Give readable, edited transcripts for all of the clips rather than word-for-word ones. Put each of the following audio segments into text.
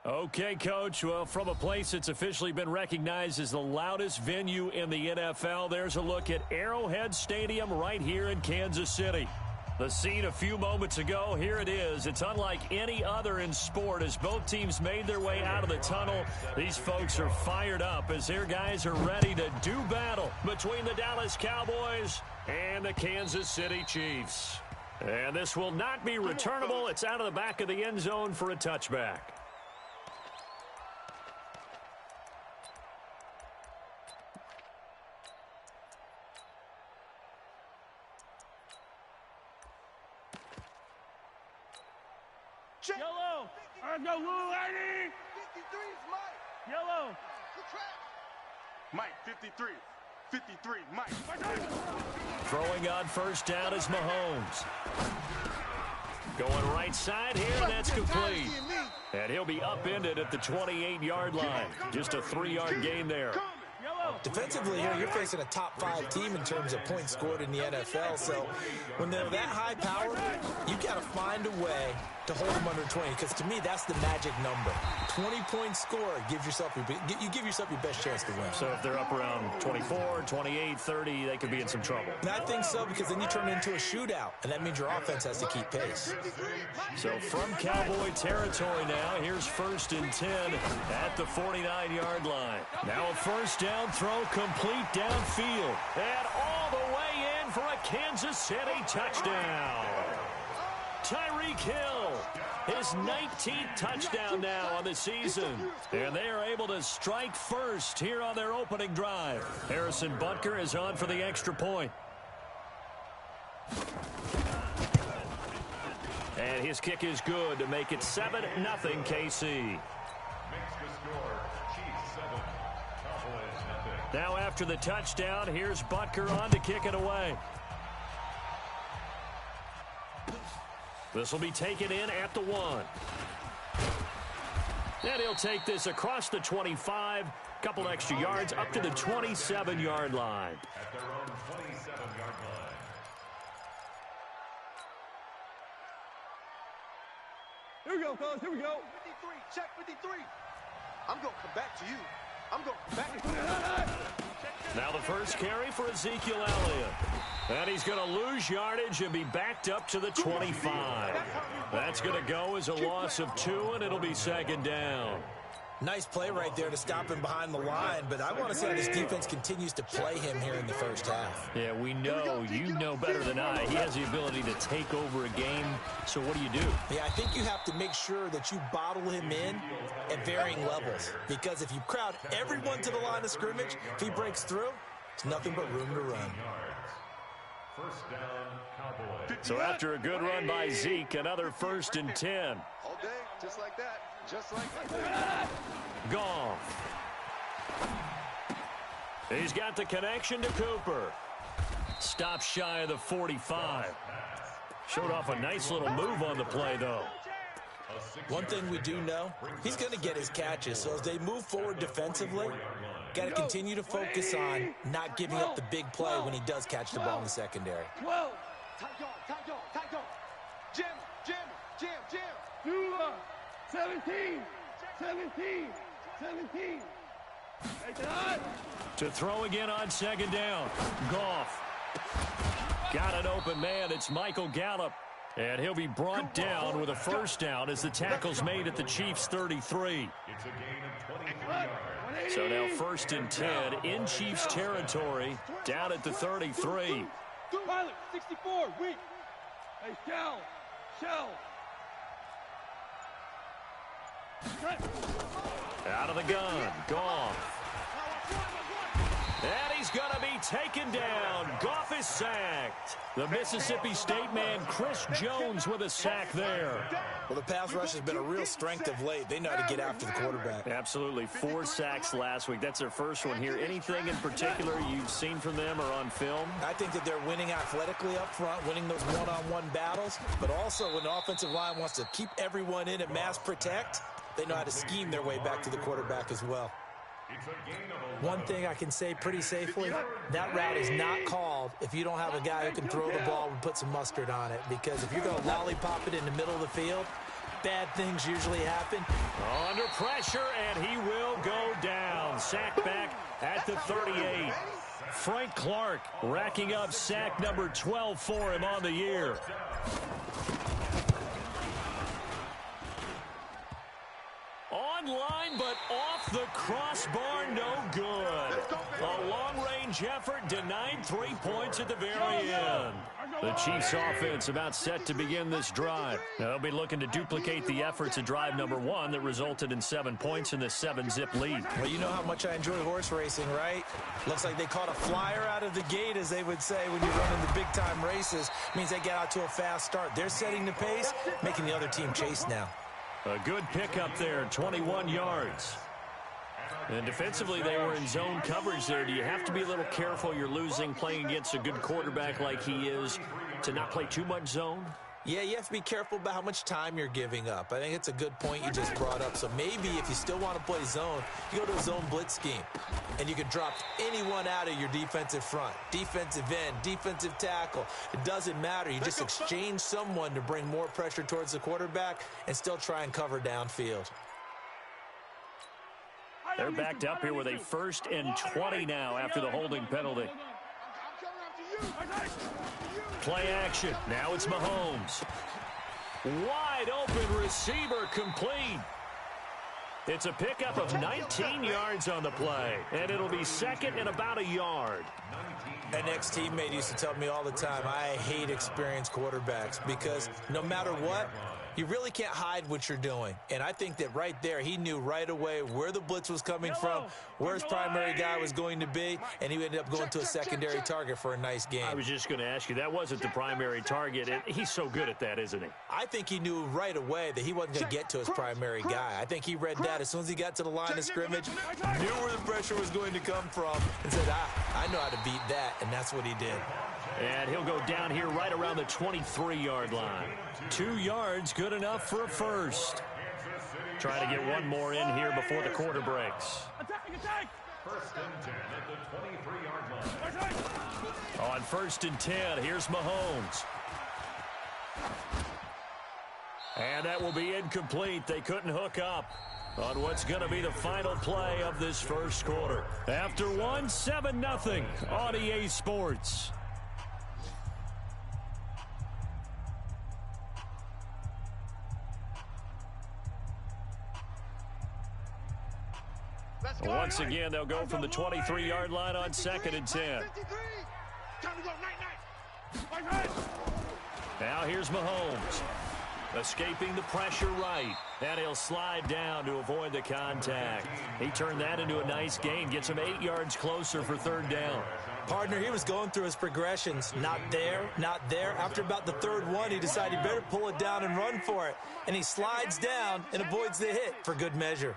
Okay, Coach. Well, from a place that's officially been recognized as the loudest venue in the NFL, there's a look at Arrowhead Stadium right here in Kansas City. The scene a few moments ago, here it is. It's unlike any other in sport as both teams made their way out of the tunnel. These folks are fired up as their guys are ready to do battle between the Dallas Cowboys and the Kansas City Chiefs. And this will not be returnable. It's out of the back of the end zone for a touchback. Yellow. Let's go, Blue Lady. 53's Mike. Yellow. Mike, 53. 53, Mike. Throwing on first down is Mahomes. Going right side here, and that's complete. And he'll be upended at the 28-yard line. Just a 3-yard gain there. Defensively here, you're facing a top-5 team in terms of points scored in the NFL. So when they're that high power, you got to find a way to hold them under 20. Because to me, that's the magic number. 20-point score you give yourself your best chance to win. So if they're up around 24, 28, 30, they could be in some trouble. And I think so, because then you turn it into a shootout, and that means your offense has to keep pace. So from Cowboy territory now, here's 1st and 10 at the 49-yard line. Now a first down throw complete downfield. And all the way in for a Kansas City touchdown. Tyreek Hill, his 19th touchdown now on the season. And they are able to strike first here on their opening drive. Harrison Butker is on for the extra point. And his kick is good to make it 7-0 KC. Now after the touchdown, here's Butker on to kick it away. This will be taken in at the 1. And he'll take this across the 25, couple extra yards up to the 27-yard line. At their own 27-yard line. Here we go, fellas. Here we go. 53, check 53. I'm going to come back to you. I'm going to come back. Now the first carry for Ezekiel Elliott. And he's going to lose yardage and be backed up to the 25. That's going to go as a loss of 2, and it'll be 2nd down. Nice play right there to stop him behind the line, but I want to see how this defense continues to play him here in the first half. Yeah, we know, you know better than I, he has the ability to take over a game. So what do? Yeah, I think you have to make sure that you bottle him in at varying levels, because if you crowd everyone to the line of scrimmage, if he breaks through, it's nothing but room to run. First down, Cowboys. So after a good run by Zeke, another 1st and 10. All day, just like that. Just like that. Goff. He's got the connection to Cooper. Stop shy of the 45. Showed off a nice little move on the play, though. One thing we do know, he's going to get his catches. So as they move forward defensively, got to continue to focus on not giving up the big play when he does catch the ball in the secondary. 12. Tight go. Jam. 17. To throw again on 2nd down. Goff. Got an open man. It's Michael Gallup. And he'll be brought down with a first down as the tackle's made at the Chiefs' 33. It's a gain of 23 yards. So now 1st and 10 in Chiefs territory, down at the 33. Pilot, 64, weak. Hey, Shell. Out of the gun, Goff. And he's going to be taken down. Goff is sacked. The Mississippi State man, Chris Jones, with a sack there. Well, the pass rush has been a real strength of late. They know how to get after the quarterback. Absolutely. 4 sacks last week. That's their first one here. Anything in particular you've seen from them or on film? I think that they're winning athletically up front, winning those one-on-one battles, but also when the offensive line wants to keep everyone in and mass protect, they know how to scheme their way back to the quarterback as well. One thing I can say pretty safely, that route is not called if you don't have a guy who can throw the ball and put some mustard on it. Because if you're going to lollipop it in the middle of the field, bad things usually happen. Under pressure, and he will go down. Sack back at the 38. Frank Clark racking up sack number 12 for him on the year. Online, but off the crossbar, no good. A long-range effort denied 3 points at the very end. The Chiefs offense about set to begin this drive. They'll be looking to duplicate the efforts of drive number 1 that resulted in 7 points in the 7-zip lead. Well, you know how much I enjoy horse racing, right? Looks like they caught a flyer out of the gate, as they would say when you're running the big-time races. Means they get out to a fast start. They're setting the pace, making the other team chase now. A good pickup there, 21 yards. And defensively, they were in zone coverage there. Do you have to be a little careful you're losing playing against a good quarterback like he is to not play too much zone? Yeah, you have to be careful about how much time you're giving up. I think it's a good point you just brought up. So maybe if you still want to play zone, you go to a zone blitz scheme. And you can drop anyone out of your defensive front. Defensive end, defensive tackle. It doesn't matter. You just exchange someone to bring more pressure towards the quarterback and still try and cover downfield. They're backed up here with a 1st and 20 now after the holding penalty. Play action. Now it's Mahomes. Wide open receiver complete. It's a pickup of 19 yards on the play, and it'll be 2nd and about a yard. An ex-teammate used to tell me all the time, I hate experienced quarterbacks because no matter what, you really can't hide what you're doing. And I think that right there, he knew right away where the blitz was coming from, where his primary guy was going to be, and he ended up going to a secondary target for a nice game. I was just going to ask you, that wasn't the primary target. He's so good at that, isn't he? I think he knew right away that he wasn't going to get to his primary guy. I think he read that as soon as he got to the line of scrimmage, knew where the pressure was going to come from, and said, I know how to beat that, and that's what he did. And he'll go down here right around the 23-yard line. 2 yards, good enough for a first. Trying to get one more in here before the quarter breaks. First and 10 at the 23-yard line. On 1st and 10, here's Mahomes. And that will be incomplete. They couldn't hook up on what's going to be the final play of this first quarter. After one, 7-0 on EA Sports. Once again, they'll go from the 23-yard line on 2nd and 10. Now here's Mahomes. Escaping the pressure right. And he'll slide down to avoid the contact. He turned that into a nice gain. Gets him 8 yards closer for 3rd down. Partner, he was going through his progressions. Not there, not there. After about the 3rd one, he decided he better pull it down and run for it. And he slides down and avoids the hit for good measure.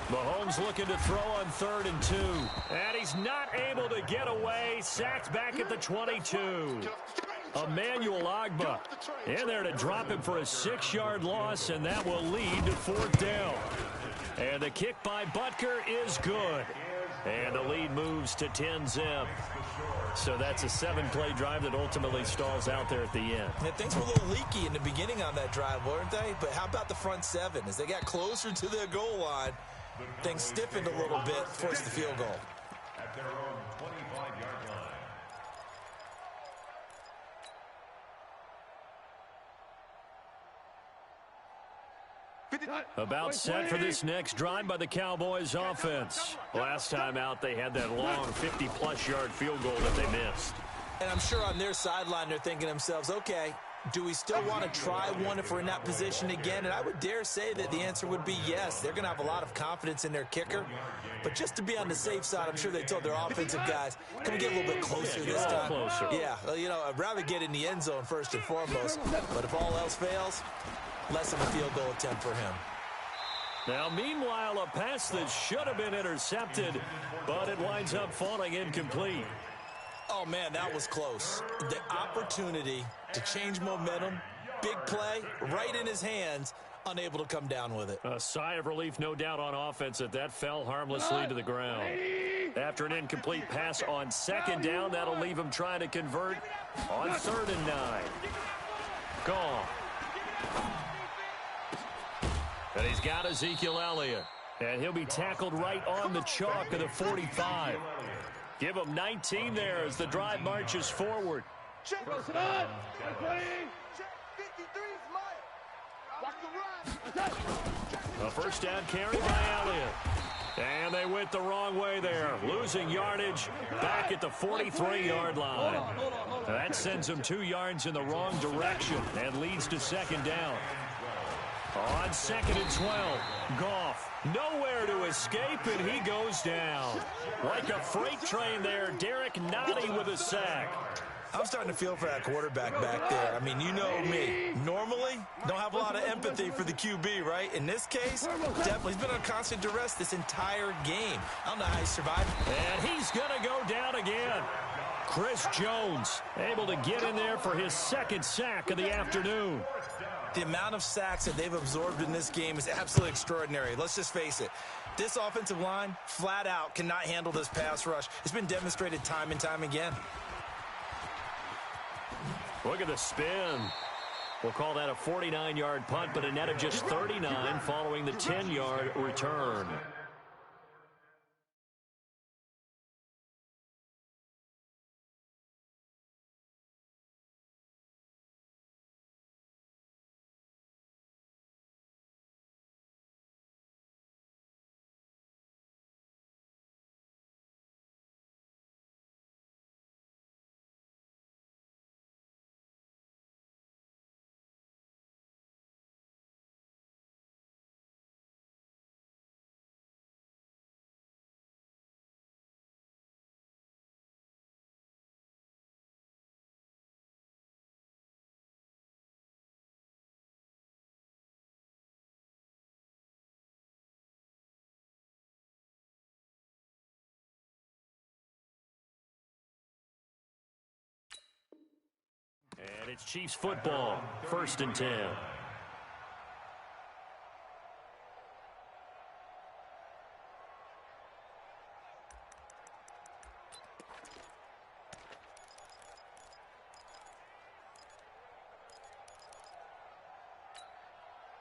Mahomes looking to throw on 3rd and 2. And he's not able to get away. Sacked back at the 22. Emmanuel Ogbah in there to drop him for a 6-yard loss, and that will lead to 4th down. And the kick by Butker is good. And the lead moves to 10-zip. So that's a 7-play drive that ultimately stalls out there at the end. Yeah, things were a little leaky in the beginning on that drive, weren't they? But how about the front 7? As they got closer to their goal line, things stiffened a little bit, forced the field goal. At their own 25-yard line. About set for this next drive by the Cowboys offense. Last time out, they had that long 50-plus yard field goal that they missed. And I'm sure on their sideline, they're thinking to themselves, okay, do we still want to try one if we're in that position again? And I would dare say that the answer would be yes. They're going to have a lot of confidence in their kicker. But just to be on the safe side, I'm sure they told their offensive guys, can we get a little bit closer this time? Closer. Yeah, well, you know, I'd rather get in the end zone first and foremost. But if all else fails, less of a field goal attempt for him. Now, meanwhile, a pass that should have been intercepted, but it winds up falling incomplete. Oh, man, that was close. The opportunity to change momentum, big play, right in his hands, unable to come down with it. A sigh of relief, no doubt, on offense that fell harmlessly to the ground. After an incomplete pass on 2nd down, that'll leave him trying to convert on 3rd and 9. Goff. And he's got Ezekiel Elliott. And he'll be tackled right on the chalk of the 45. Give him 19 there as the drive marches forward. Check. Go, sit on. Play. Check. 53 is mine. Watch the run. A first down carry by Elliott. And they went the wrong way there, losing yardage back at the 43-yard line. That sends them 2 yards in the wrong direction and leads to second down. On 2nd and 12, Goff nowhere to escape, and he goes down. Like a freight train there, Derek Nottie with a sack. I'm starting to feel for that quarterback back there. I mean, you know me. Normally, don't have a lot of empathy for the QB, right? In this case, definitely. He's been on constant duress this entire game. I don't know how he survived. And he's going to go down again. Chris Jones able to get in there for his 2nd sack of the afternoon. The amount of sacks that they've absorbed in this game is absolutely extraordinary. Let's just face it. This offensive line, flat out, cannot handle this pass rush. It's been demonstrated time and time again. Look at the spin. We'll call that a 49-yard punt, but a net of just 39 following the 10-yard return. And it's Chiefs football, 1st and 10.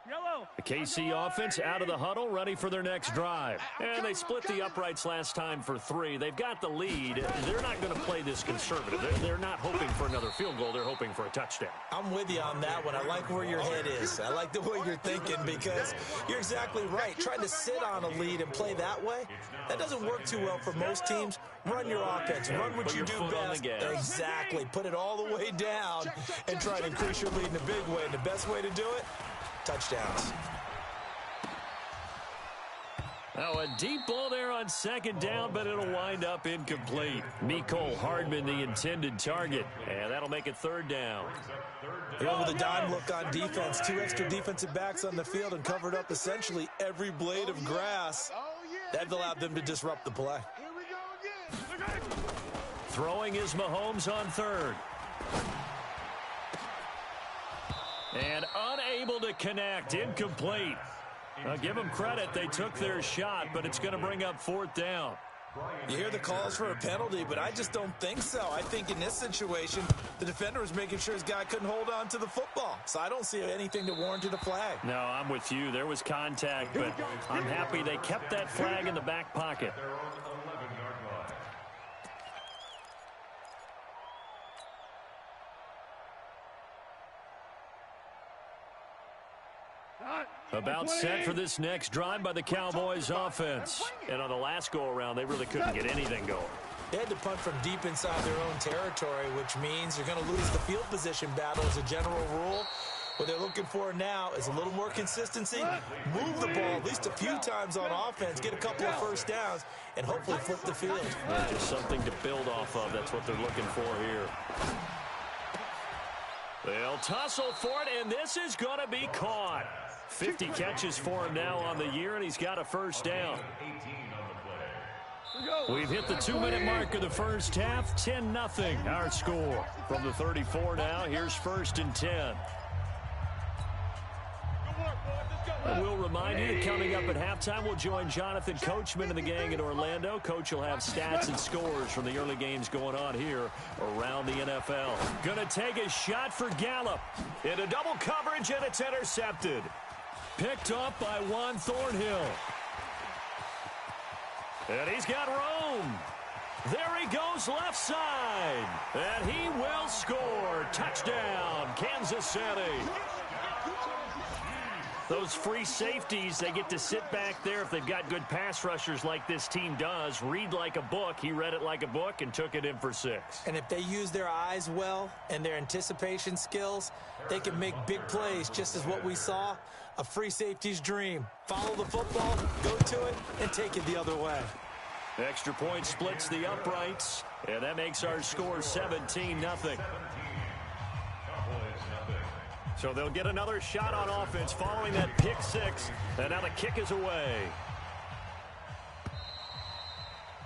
Yellow. The KC offense out of the huddle, ready for their next drive. And they split the uprights last time for 3. They've got the lead. They're not going to play this conservative. They're not hoping for another field goal. They're hoping for a touchdown. I'm with you on that one. I like where your head is. I like the way you're thinking because you're exactly right. Trying to sit on a lead and play that way, that doesn't work too well for most teams. Run your offense. Run what you do best. Exactly. Put it all the way down and try to increase your lead in a big way. And the best way to do it, touchdowns. Now a deep ball there on 2nd down, but it'll wind up incomplete. Mecole Hardman, the intended target, and that'll make it 3rd down. They went with a dime look on defense. 2 extra defensive backs on the field and covered up essentially every blade of grass. That allowed them to disrupt the play. Throwing is Mahomes on 3rd. And unable to connect, incomplete. Now give them credit, they took their shot, but it's going to bring up 4th down. You hear the calls for a penalty, but I just don't think so. I think in this situation, the defender was making sure his guy couldn't hold on to the football. So I don't see anything to warrant a flag. No, I'm with you. There was contact, but I'm happy they kept that flag in the back pocket. About set for this next drive by the Cowboys offense. And on the last go-around, they really couldn't get anything going. They had to punt from deep inside their own territory, which means you're going to lose the field position battle as a general rule. What they're looking for now is a little more consistency, move the ball at least a few times on offense, get a couple of first downs, and hopefully flip the field. Yeah, just something to build off of. That's what they're looking for here. They'll tussle for it, and this is going to be caught. 50 catches for him now on the year, and he's got a first down. We've hit the 2-minute mark of the first half. 10-0 our score. From the 34 now, here's 1st and 10. Good work, boys. Let's go. And we'll remind you that coming up at halftime, we'll join Jonathan Coachman and the gang in Orlando. Coach will have stats and scores from the early games going on here around the NFL. Going to take a shot for Gallup. Into double coverage, and it's intercepted. Picked up by Juan Thornhill. And he's got Rome. There he goes left side. And he will score. Touchdown, Kansas City. Those free safeties, they get to sit back there if they've got good pass rushers like this team does. Read like a book. He read it like a book and took it in for 6. And if they use their eyes well and their anticipation skills, they can make big plays, just as what we saw. A free safety's dream. Follow the football, go to it, and take it the other way. Extra point splits the uprights, and that makes our score 17-0. So they'll get another shot on offense following that pick 6, and now the kick is away.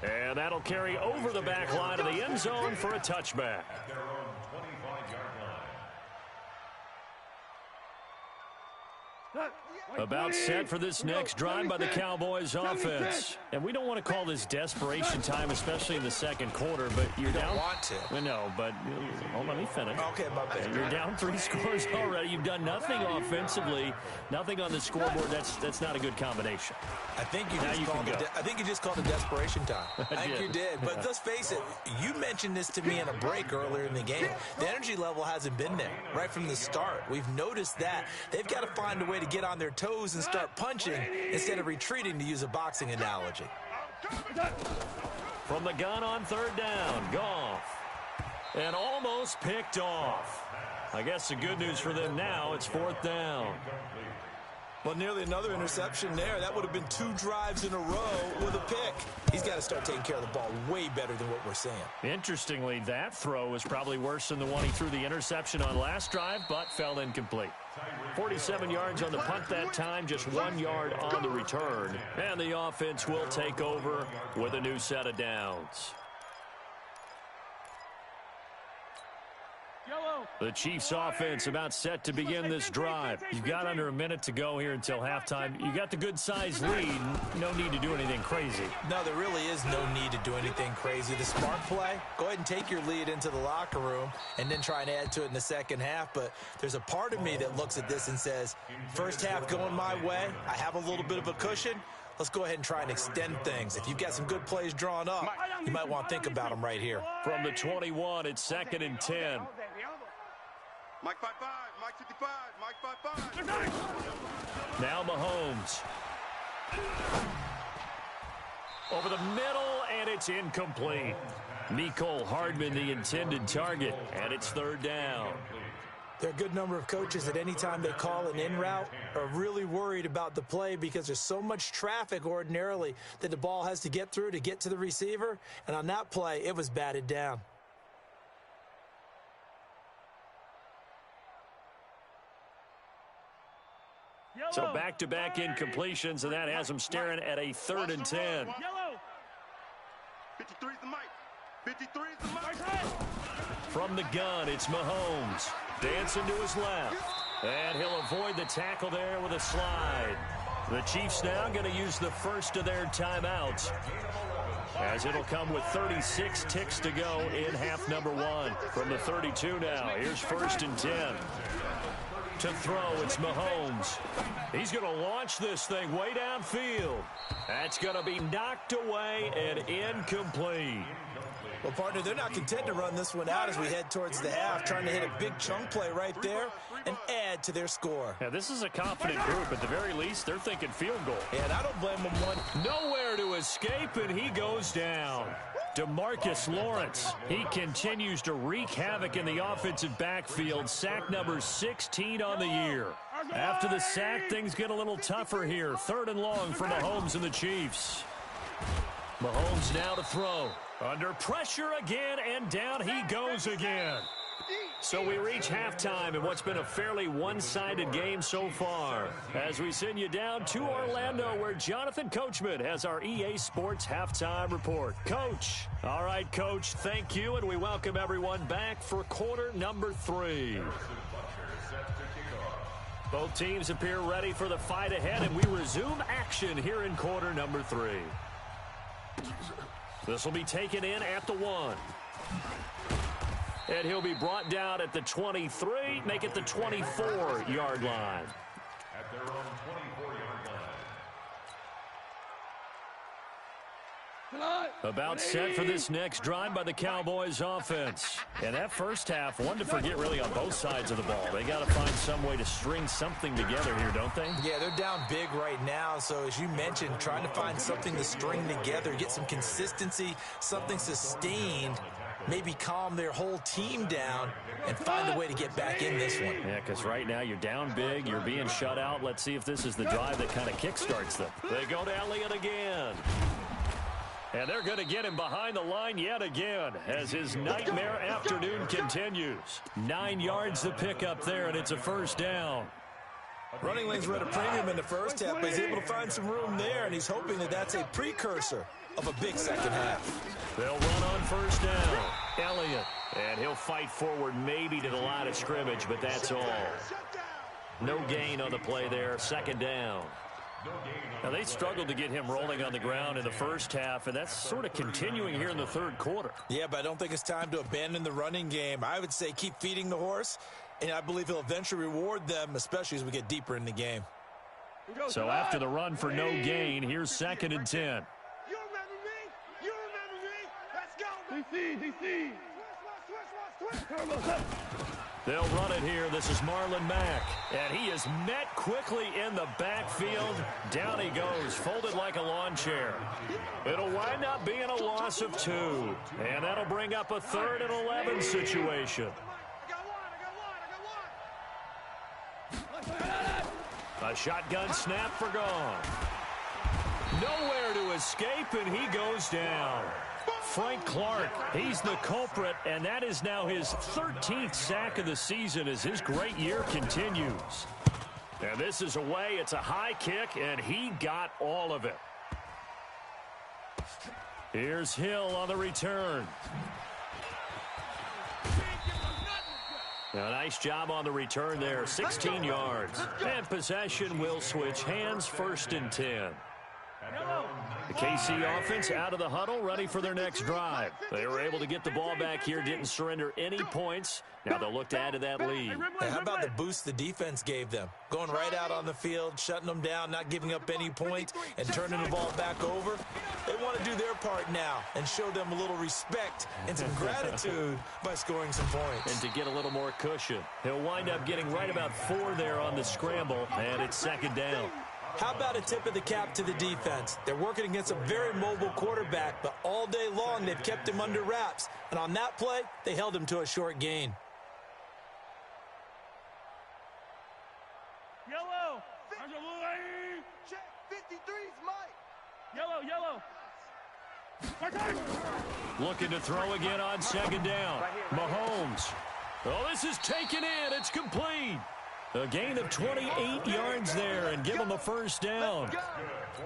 And that'll carry over the back line of the end zone for a touchback. At their own 25-yard line. About set for this next drive by the Cowboys offense. And we don't want to call this desperation time, especially in the second quarter, but you're down. Don't want to. We know, but let me finish. Okay, my bad. You're down 3 scores already. You've done nothing offensively, nothing on the scoreboard. That's not a good combination. I think you just called it desperation time. I think you did. But let's face it, you mentioned this to me in a break earlier in the game. The energy level hasn't been there right from the start. We've noticed that. They've got to find a way to get on their toes and start punching instead of retreating, to use a boxing analogy. From the gun on 3rd down, Goff. And almost picked off. I guess the good news for them now, it's 4th down. Well, nearly another interception there. That would have been 2 drives in a row with a pick. He's got to start taking care of the ball way better than what we're seeing. Interestingly, that throw was probably worse than the one he threw the interception on last drive, but fell incomplete. 47 yards on the punt that time, just 1 yard on the return. And the offense will take over with a new set of downs. The Chiefs offense about set to begin this drive. You've got under a minute to go here until halftime. You got the good-sized lead. No need to do anything crazy. No, there really is no need to do anything crazy. The smart play, go ahead and take your lead into the locker room and then try and add to it in the second half. But there's a part of me that looks at this and says, first half going my way, I have a little bit of a cushion. Let's go ahead and try and extend things. If you've got some good plays drawn up, you might want to think about them right here. From the 21, it's 2nd and 10. Mike 5-5, Mike 55, Mike 5-5. Now Mahomes. Over the middle, and it's incomplete. Mecole Hardman, the intended target, and it's 3rd down. There are a good number of coaches that any time they call an in route are really worried about the play because there's so much traffic ordinarily that the ball has to get through to get to the receiver. And on that play, it was batted down. So back-to-back incompletions, and that has them staring at a 3rd and 10. 53's the Mike. 53's the Mike. From the gun, it's Mahomes. Dancing to his left. And he'll avoid the tackle there with a slide. The Chiefs now going to use the first of their timeouts, as it'll come with 36 ticks to go in half number 1. From the 32 now, here's 1st and 10. To throw, it's Mahomes. He's going to launch this thing way downfield. That's going to be knocked away and incomplete. Well, partner, they're not content to run this one out as we head towards the half, trying to hit a big chunk play right there and add to their score. Yeah, this is a confident group. At the very least, they're thinking field goal. And I don't blame them one. Nowhere to escape, and he goes down. DeMarcus Lawrence, he continues to wreak havoc in the offensive backfield. Sack number 16 on the year. After the sack, things get a little tougher here. 3rd and long for Mahomes and the Chiefs. Mahomes now to throw. Under pressure again, and down he goes again. So we reach halftime in what's been a fairly one-sided game so far, as we send you down to Orlando, where Jonathan Coachman has our EA Sports Halftime Report. Coach. All right, Coach, thank you, and we welcome everyone back for quarter number 3. Both teams appear ready for the fight ahead, and we resume action here in quarter number 3. This will be taken in at the 1. And he'll be brought down at the 23, make it the 24-yard line. At their own 24-yard line. About set for this next drive by the Cowboys offense. And that first half, one to forget really on both sides of the ball. They got to find some way to string something together here, don't they? Yeah, they're down big right now. So as you mentioned, trying to find something to string together, get some consistency, something sustained, maybe calm their whole team down and find a way to get back in this one. Yeah, because right now you're down big, you're being shut out. Let's see if this is the drive that kind of kickstarts them. They go to Elliott again. And they're going to get him behind the line yet again as his nightmare afternoon continues. 9 yards to pick up there, and it's a first down. Running lanes were at a premium in the first half, but he's able to find some room there, and he's hoping that that's a precursor of a big second half. They'll run on first down. Elliott. And he'll fight forward maybe to the line of scrimmage, but that's all. No gain on the play there. Second down. Now, they struggled to get him rolling on the ground in the first half, and that's sort of continuing here in the third quarter. Yeah, but I don't think it's time to abandon the running game. I would say keep feeding the horse, and I believe he'll eventually reward them, especially as we get deeper in the game. So after the run for no gain, here's 2nd and 10. You remember me? You remember me? Let's go. DC. Switch. They'll run it here. This is Marlon Mack. And he is met quickly in the backfield. Down he goes, folded like a lawn chair. It'll wind up being a loss of 2. And that'll bring up a 3rd and 11 situation. A shotgun snap for gone. Nowhere to escape, and he goes down. Frank Clark, he's the culprit, and that is now his 13th sack of the season as his great year continues. And this is away. It's a high kick, and he got all of it. Here's Hill on the return. A nice job on the return there, 16 yards. And possession will switch hands, 1st and 10. The KC offense out of the huddle, ready for their next drive. They were able to get the ball back here, didn't surrender any points. Now they'll look to add to that lead. Hey, how about the boost the defense gave them? Going right out on the field, shutting them down, not giving up any points, and turning the ball back over. They want to do their part now and show them a little respect and some gratitude by scoring some points. And to get a little more cushion. He'll wind up getting right about 4 there on the scramble, and it's 2nd down. How about a tip of the cap to the defense? They're working against a very mobile quarterback, but all day long they've kept him under wraps. And on that play, they held him to a short gain. Yellow. Check 53's Mike. Yellow. Looking to throw again on 2nd down. Mahomes. Oh, this is taken in. It's complete. A gain of 28 yards there and give him a first down.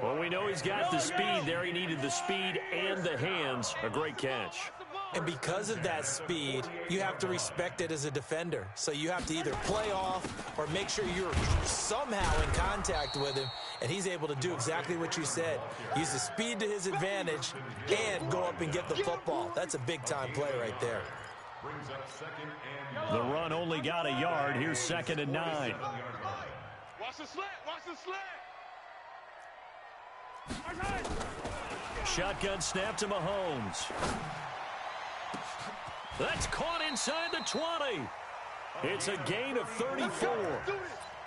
Well, we know he's got the speed there. He needed the speed and the hands. A great catch. And because of that speed, you have to respect it as a defender. So you have to either play off or make sure you're somehow in contact with him. And he's able to do exactly what you said. Use the speed to his advantage and go up and get the football. That's a big-time play right there. Brings up 2nd and The run only got a yard. Here's 2nd and 9. Watch the slant. Shotgun snap to Mahomes. That's caught inside the 20. It's a gain of 34.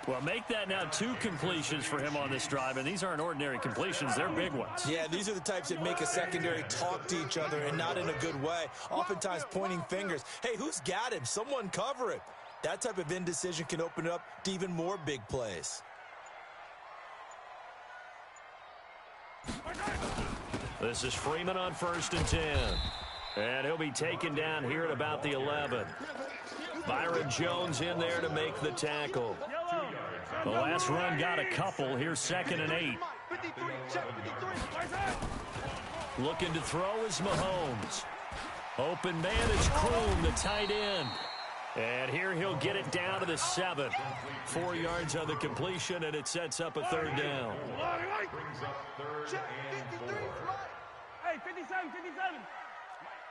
Well, make that now 2 completions for him on this drive, and these aren't ordinary completions. They're big ones. Yeah, these are the types that make a secondary talk to each other and not in a good way. Oftentimes pointing fingers. Hey, who's got him? Someone cover it. That type of indecision can open it up to even more big plays. This is Freeman on 1st and 10. And he'll be taken down here at about the 11. Byron Jones in there to make the tackle. The last run got a couple. Here's 2nd and 8. Looking to throw is Mahomes. Open man is Kroom, the tight end. And here he'll get it down to the 7. 4 yards on the completion, and it sets up a third down. Brings up third Check, and 53, goal. right. Hey, 57, 57.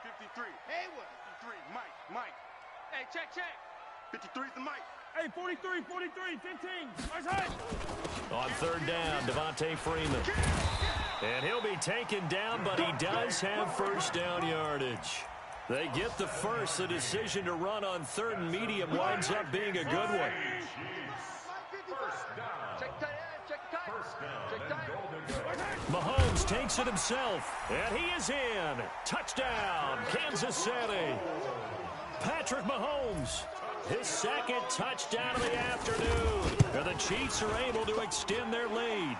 53. Haywood. 53, Mike. Hey, check. 53 is the Mike. Hey, 43, 15. Nice hit. On third down, Devontae Freeman. And he'll be taken down, but he does have first down yardage. They get the first. The decision to run on third and medium winds up being a good one. First down. Check tight end, check tight. First down. Check tight. Golden. Mahomes takes it himself, and he is in. Touchdown, Kansas City. Patrick Mahomes, his second touchdown of the afternoon. And the Chiefs are able to extend their lead.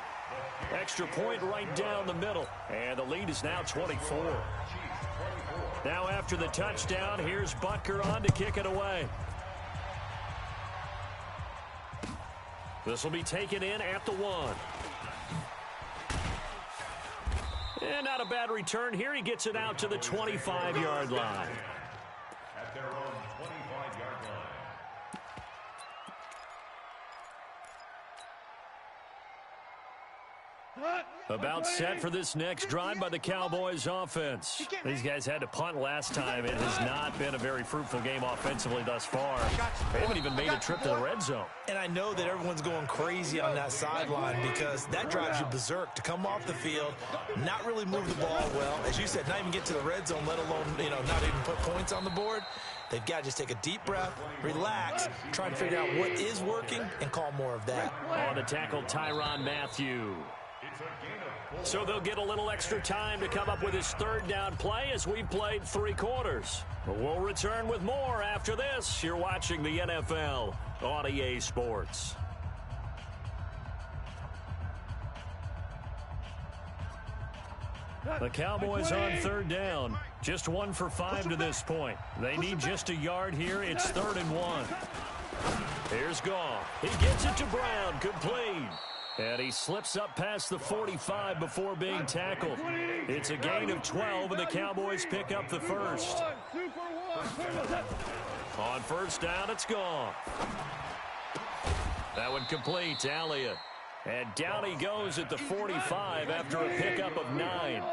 Extra point right down the middle, and the lead is now 24. Now after the touchdown, here's Butker on to kick it away. This will be taken in at the 1. And not a bad return here. He gets it out to the 25-yard line. At their own 25-yard line. About set for this next drive by the Cowboys offense. These guys had to punt last time. It has not been a very fruitful game offensively thus far. They haven't even made a trip to the red zone. And I know that everyone's going crazy on that sideline because that drives you berserk to come off the field, not really move the ball well. As you said, not even get to the red zone, let alone, not even put points on the board. They've got to just take a deep breath, relax, try to figure out what is working, and call more of that. On the tackle, Tyrann Mathieu. So they'll get a little extra time to come up with his third down play as we've played 3 quarters. We'll return with more after this. You're watching the NFL on EA Sports. The Cowboys on third down. Just 1 for 5 to this point. They need just a yard here. It's 3rd and 1. Here's Goff. He gets it to Brown. Complete. And he slips up past the 45 before being tackled. It's a gain of 12, and the Cowboys pick up the first. On first down, it's Goff. That one complete to Elliott. And down he goes at the 45 after a pickup of 9.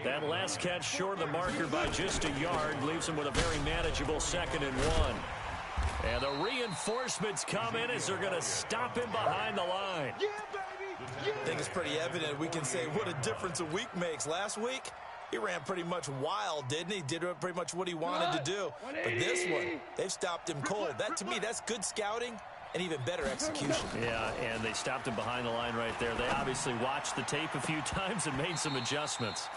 That last catch short of the marker by just a yard leaves him with a very manageable 2nd and 1. And the reinforcements come in as they're going to stop him behind the line. Yeah, baby. I think it's pretty evident. We can say what a difference a week makes. Last week, he ran pretty much wild, didn't he? Did pretty much what he wanted to do. But this one, they've stopped him cold. That, to me, that's good scouting and even better execution. Yeah, and they stopped him behind the line right there. They obviously watched the tape a few times and made some adjustments.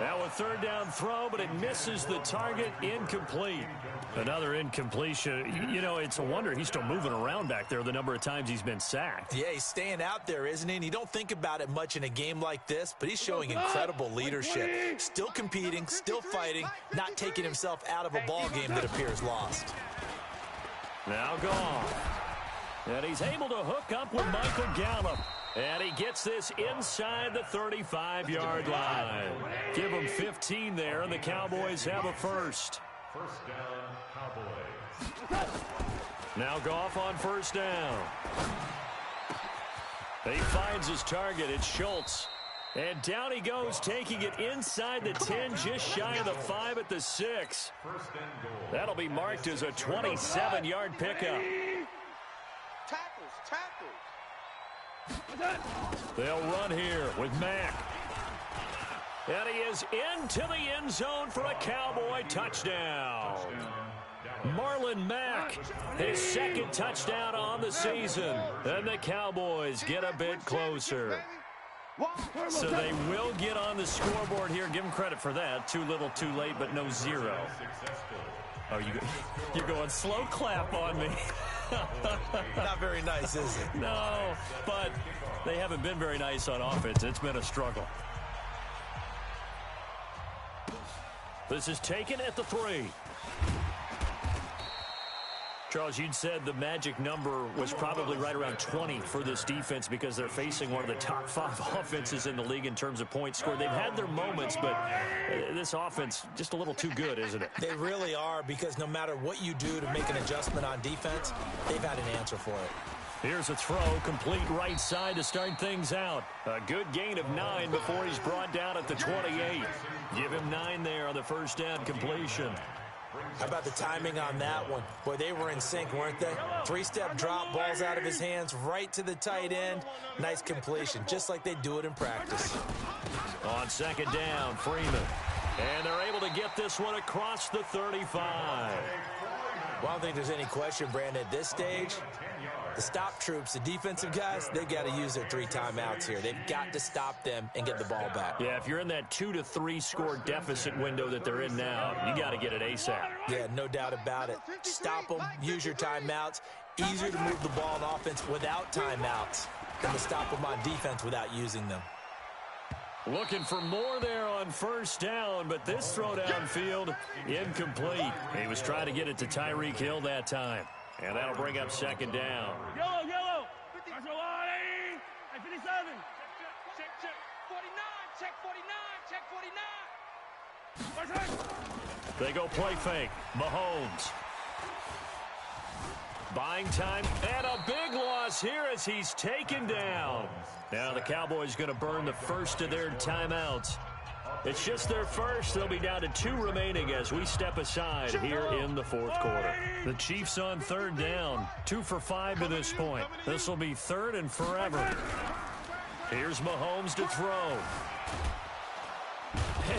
Now a third down throw, but it misses the target. Incomplete. Another incompletion. It's a wonder he's still moving around back there the number of times he's been sacked. Yeah, he's staying out there, isn't he? And you don't think about it much in a game like this, but he's showing incredible leadership. Still competing, still fighting, not taking himself out of a ball game that appears lost. Now Goff. And he's able to hook up with Michael Gallup. And he gets this inside the 35-yard line. Give him 15 there, and the Cowboys have a first. First down, Cowboys. Now Goff on first down. He finds his target. It's Schultz. And down he goes, taking it inside the 10, just shy of the 5 at the 6. First and goal. That'll be marked as a 27-yard pickup. Tackles. They'll run here with Mack. And he is into the end zone for a Cowboy touchdown. Marlon Mack, his 2nd touchdown on the season. And the Cowboys get a bit closer. So they will get on the scoreboard here. Give them credit for that. Too little, too late, but no 0. Oh, you're going slow clap on me. Not very nice, is it? No, but they haven't been very nice on offense. It's been a struggle. This is taken at the 3. Charles, you'd said the magic number was probably right around 20 for this defense because they're facing one of the top 5 offenses in the league in terms of points scored. They've had their moments, but this offense just a little too good, isn't it? They really are, because no matter what you do to make an adjustment on defense, they've had an answer for it. Here's a throw, complete right side to start things out. A good gain of 9 before he's brought down at the 28. Give him 9 there on the first down completion. How about the timing on that one? Boy, they were in sync, weren't they? 3-step drop, balls out of his hands, right to the tight end. Nice completion, just like they do it in practice. On second down, Freeman. And they're able to get this one across the 35. Well, I don't think there's any question, Brandon, at this stage, the stop troops, the defensive guys, they've got to use their 3 timeouts here. They've got to stop them and get the ball back. Yeah, if you're in that 2 to 3 score deficit window that they're in now, you got to get it ASAP. Yeah, no doubt about it. Stop them, use your timeouts. Easier to move the ball on offense without timeouts than to stop them on defense without using them. Looking for more there on first down, but this throw downfield, incomplete. He was trying to get it to Tyreek Hill that time. And that'll bring up second down. Yellow, yellow. That's a lot. Hey, 57. Check, check. 49, check 49, check 49. They go play fake. Mahomes. Buying time, and a big loss here as he's taken down. Now the Cowboys going to burn the first of their timeouts. It's just their first. They'll be down to 2 remaining as we step aside here in the fourth quarter. The Chiefs on third down. 2 for 5 to this point. This will be third and forever. Here's Mahomes to throw.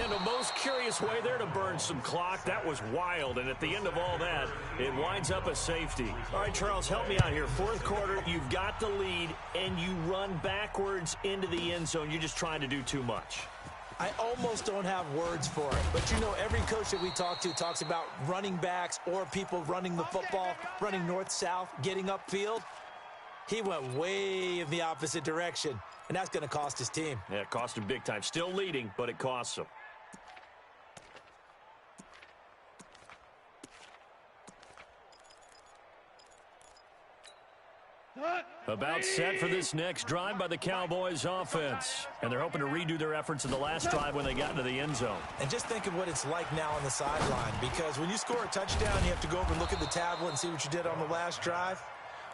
And a most curious way there to burn some clock. That was wild, and at the end of all that, it winds up a safety. All right, Charles, help me out here. Fourth quarter, you've got the lead, and you run backwards into the end zone. You're just trying to do too much. I almost don't have words for it. But, you know, every coach that we talk to talks about running backs or people running the football, running north-south, getting upfield. He went way in the opposite direction, and that's going to cost his team. Yeah, it cost him big time. Still leading, but it costs him. About set for this next drive by the Cowboys offense. And they're hoping to redo their efforts in the last drive when they got into the end zone. And just think of what it's like now on the sideline, because when you score a touchdown, you have to go over and look at the tablet and see what you did on the last drive.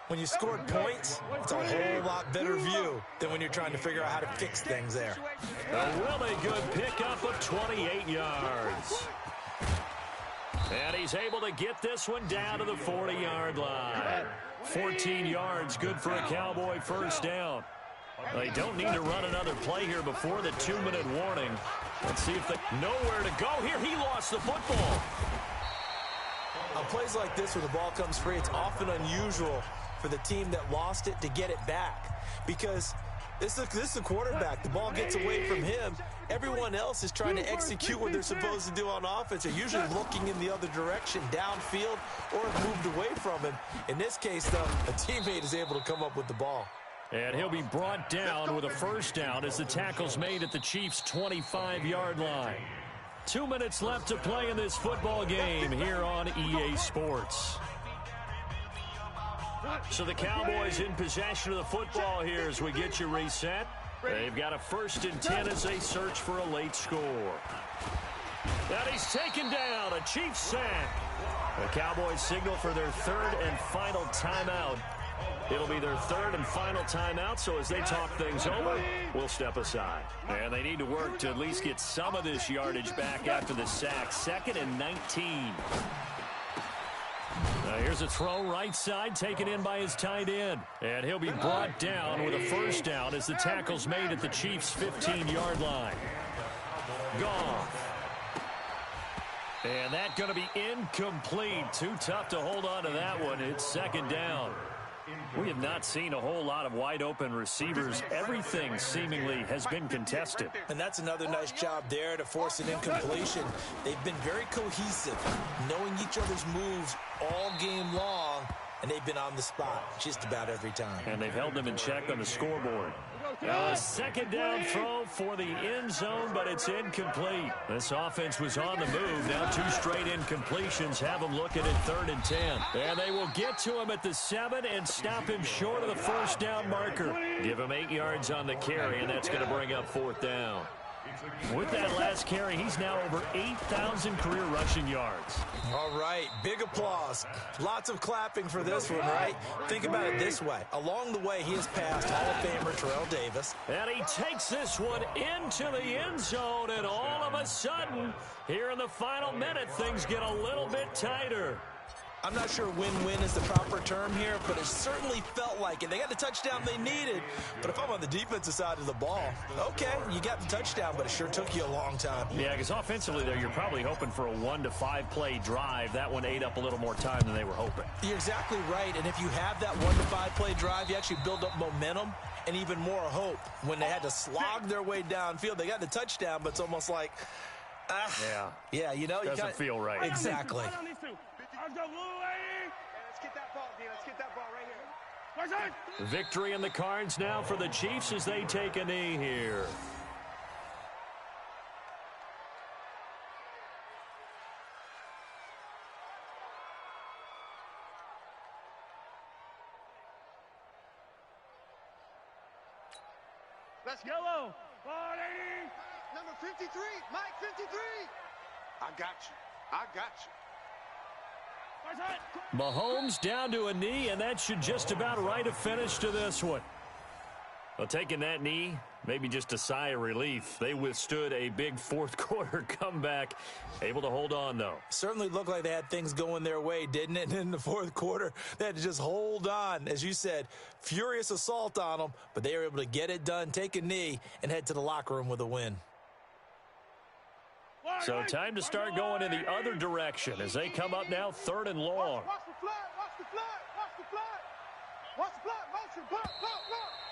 When you scored points, it's a whole lot better view than when you're trying to figure out how to fix things there. A really good pickup of 28 yards. And he's able to get this one down to the 40-yard line. 14 yards, good for a Cowboy first down. They don't need to run another play here before the 2-minute warning. Let's see if they nowhere to go here. He lost the football. On plays like this, where the ball comes free, it's often unusual for the team that lost it to get it back, because this is the quarterback. The ball gets away from him. Everyone else is trying to execute what they're supposed to do on offense. They're usually looking in the other direction, downfield, or have moved away from him. In this case, though, a teammate is able to come up with the ball. And he'll be brought down with a first down as the tackle's made at the Chiefs' 25-yard line. 2 minutes left to play in this football game here on EA Sports. So the Cowboys in possession of the football here as we get you reset. They've got a 1st and 10 as they search for a late score. And he's taken down, a Chiefs sack. The Cowboys signal for their 3rd and final timeout. It'll be their 3rd and final timeout, so as they talk things over, we'll step aside. And they need to work to at least get some of this yardage back after the sack. 2nd and 19. Here's a throw right side taken in by his tight end. And he'll be brought down with a first down as the tackle's made at the Chiefs' 15-yard line. Goff. And that's going to be incomplete. Too tough to hold on to that one. It's 2nd down. We have not seen a whole lot of wide-open receivers. Everything seemingly has been contested. And that's another nice job there to force an incompletion. They've been very cohesive, knowing each other's moves all game long, and they've been on the spot just about every time. And they've held them in check on the scoreboard. A second down throw for the end zone, but it's incomplete. This offense was on the move. Now 2 straight incompletions have them looking at 3rd and 10. And they will get to him at the 7 and stop him short of the first down marker. Give him 8 yards on the carry, and that's going to bring up 4th down. With that last carry, he's now over 8,000 career rushing yards. All right, big applause. Lots of clapping for this one, right? Think about it this way. Along the way, he has passed Hall of Famer Terrell Davis. And he takes this one into the end zone, and all of a sudden, here in the final minute, things get a little bit tighter. I'm not sure win-win is the proper term here, but it certainly felt like it. They got the touchdown they needed, but if I'm on the defensive side of the ball, okay, you got the touchdown, but it sure took you a long time. Yeah, because offensively there, you're probably hoping for a 1 to 5 play drive. That one ate up a little more time than they were hoping. You're exactly right, and if you have that 1 to 5 play drive, you actually build up momentum and even more hope. When they had to slog their way downfield, they got the touchdown, but it's almost like, yeah, you know, doesn't feel right. Exactly. Let's go, blue lady. Let's get that ball, D. Let's get that ball right here. Let's go. Victory in the cards now for the Chiefs as they take a knee here. Let's go. Yellow. Ball lady. Number 53. Mike 53. I got you. I got you. Mahomes down to a knee, and that should just about write a finish to this one. Well, taking that knee, maybe just a sigh of relief. They withstood a big fourth-quarter comeback, able to hold on, though. Certainly looked like they had things going their way, didn't it? And in the fourth quarter, they had to just hold on. As you said, furious assault on them, but they were able to get it done, take a knee, and head to the locker room with a win. So time to start going in the other direction as they come up now 3rd and long. Watch the flag. Watch the flag. Watch the flag. Watch the flag. Motion. Block. Block. Block.